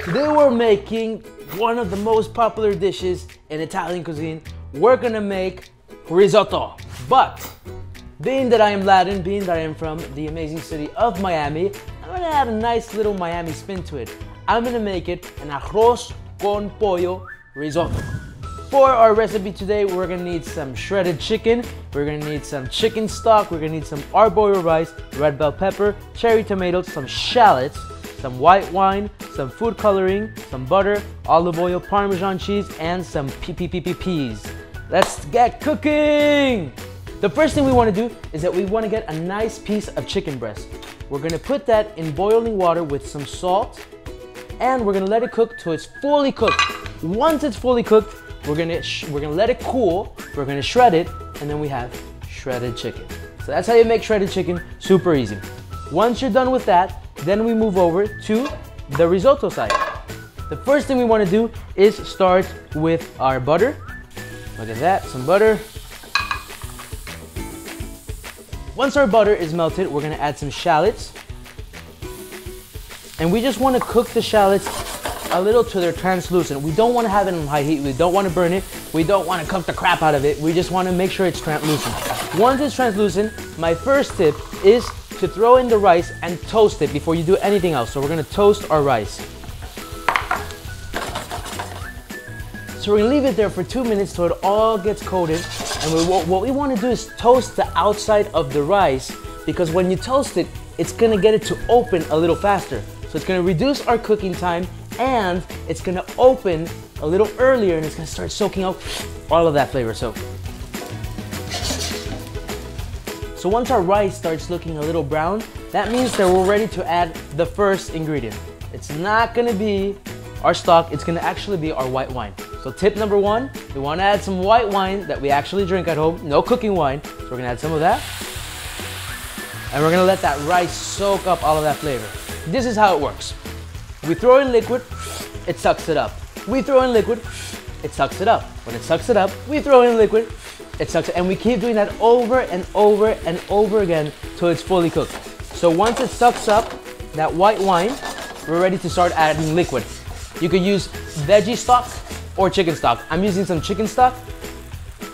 Today we're making one of the most popular dishes in Italian cuisine. We're gonna make risotto. But being that I am Latin, being that I am from the amazing city of Miami, I'm gonna add a nice little Miami spin to it. I'm gonna make it an Arroz Con Pollo Risotto. For our recipe today, we're gonna need some shredded chicken, we're gonna need some chicken stock, we're gonna need some arborio rice, red bell pepper, cherry tomatoes, some shallots, some white wine, some food coloring, some butter, olive oil, Parmesan cheese, and some peas. Let's get cooking! The first thing we wanna do is that we wanna get a nice piece of chicken breast. We're gonna put that in boiling water with some salt, and we're gonna let it cook till it's fully cooked. Once it's fully cooked, we're gonna let it cool, we're gonna shred it, and then we have shredded chicken. So that's how you make shredded chicken, super easy. Once you're done with that, then we move over to the risotto side. The first thing we wanna do is start with our butter. Look at that, some butter. Once our butter is melted, we're gonna add some shallots. And we just wanna cook the shallots a little till they're translucent. We don't wanna have it on high heat. We don't wanna burn it. We don't wanna cook the crap out of it. We just wanna make sure it's translucent. Once it's translucent, my first tip is to throw in the rice and toast it before you do anything else. So we're gonna toast our rice. So we're gonna leave it there for 2 minutes till it all gets coated. And what we wanna do is toast the outside of the rice, because when you toast it, it's gonna get it to open a little faster. So it's gonna reduce our cooking time, and it's gonna open a little earlier, and it's gonna start soaking up all of that flavor. So once our rice starts looking a little brown, that means that we're ready to add the first ingredient. It's not gonna be our stock, it's gonna actually be our white wine. So tip number one, we wanna add some white wine that we actually drink at home, no cooking wine. So we're gonna add some of that. And we're gonna let that rice soak up all of that flavor. This is how it works. We throw in liquid, it sucks it up. We throw in liquid, it sucks it up. When it sucks it up, we throw in liquid, it sucks it. And we keep doing that over and over and over again till it's fully cooked. So once it sucks up that white wine, we're ready to start adding liquid. You could use veggie stock or chicken stock. I'm using some chicken stock,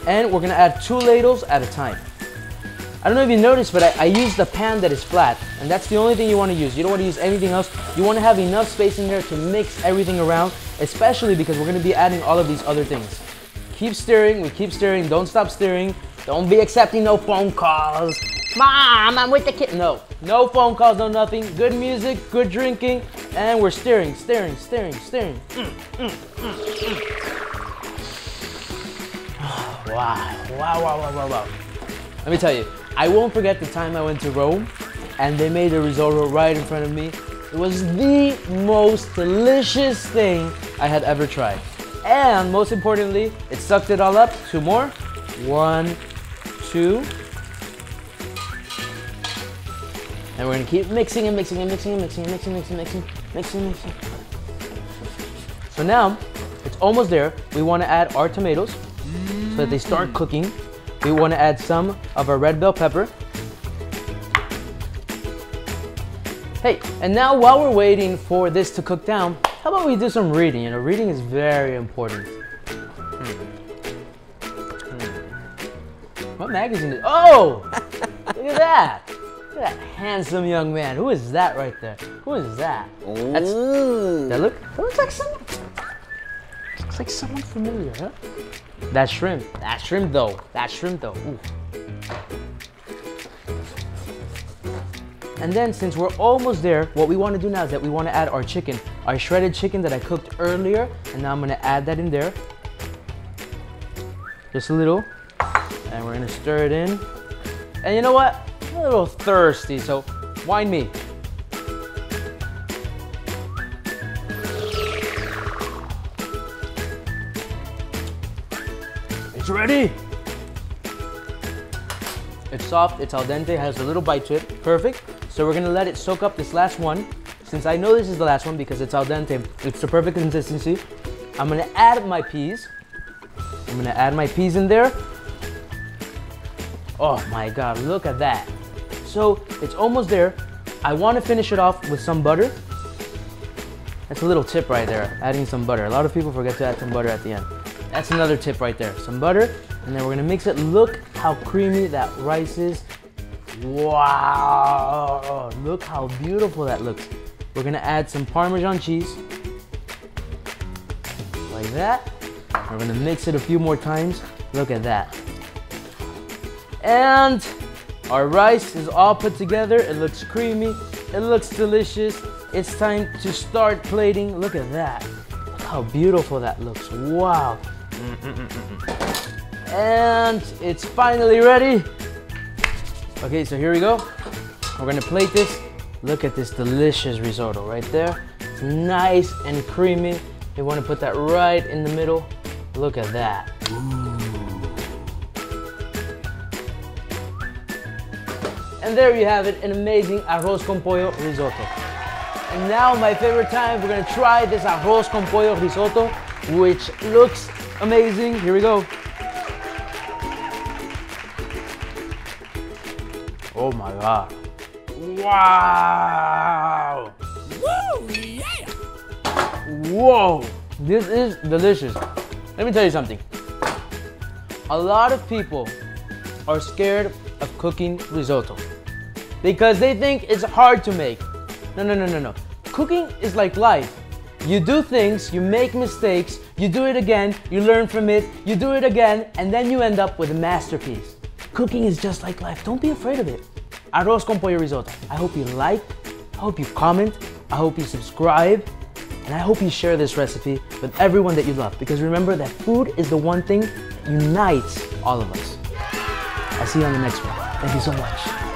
and we're gonna add 2 ladles at a time. I don't know if you noticed, but I used the pan that is flat, and that's the only thing you want to use. You don't want to use anything else. You want to have enough space in there to mix everything around, especially because we're going to be adding all of these other things. Keep stirring, we keep stirring, don't stop stirring. Don't be accepting no phone calls. Mom, I'm with the kid. No phone calls, no nothing. Good music, good drinking, and we're stirring, stirring, stirring, stirring. Wow. Let me tell you, I won't forget the time I went to Rome and they made a risotto right in front of me. It was the most delicious thing I had ever tried. And most importantly, it sucked it all up. 2 more. 1, 2. And we're gonna keep mixing and mixing and mixing and mixing and mixing, mixing. So now, it's almost there. We wanna add our tomatoes so that they start cooking. We want to add some of our red bell pepper. Hey, and now while we're waiting for this to cook down, how about we do some reading? You know, reading is very important. What magazine is? Oh! Look at that! Look at that handsome young man. Who is that right there? Who is that? That looks like someone. Looks like someone familiar, huh? That's shrimp. That's shrimp though. Ooh. And then since we're almost there, what we want to do now is that we want to add our chicken. Our shredded chicken that I cooked earlier. And now I'm going to add that in there. Just a little. And we're going to stir it in. And you know what? I'm a little thirsty, so wine me. It's ready. It's soft, it's al dente, has a little bite to it. Perfect. So we're gonna let it soak up this last one. Since I know this is the last one because it's al dente, it's the perfect consistency. I'm gonna add my peas. I'm gonna add my peas in there. Oh my God, look at that. So it's almost there. I wanna finish it off with some butter. That's a little tip right there, adding some butter. A lot of people forget to add some butter at the end. That's another tip right there, some butter, and then we're gonna mix it. Look how creamy that rice is. Wow, look how beautiful that looks. We're gonna add some Parmesan cheese, like that. We're gonna mix it a few more times. Look at that. And our rice is all put together. It looks creamy, it looks delicious. It's time to start plating. Look at that. Look how beautiful that looks. Wow. And it's finally ready. Okay, so here we go. We're gonna plate this. Look at this delicious risotto right there. It's nice and creamy. You wanna put that right in the middle. Look at that. And there you have it, an amazing Arroz Con Pollo Risotto. And now my favorite time, we're gonna try this Arroz Con Pollo Risotto, which looks amazing. Here we go. Oh my God. Wow. Woo, yeah. Whoa, this is delicious. Let me tell you something. A lot of people are scared of cooking risotto because they think it's hard to make. No. Cooking is like life. You do things, you make mistakes, you do it again, you learn from it, you do it again, and then you end up with a masterpiece. Cooking is just like life. Don't be afraid of it. Arroz con pollo risotto. I hope you like, I hope you comment, I hope you subscribe, and I hope you share this recipe with everyone that you love, because remember that food is the one thing that unites all of us. I'll see you on the next one. Thank you so much.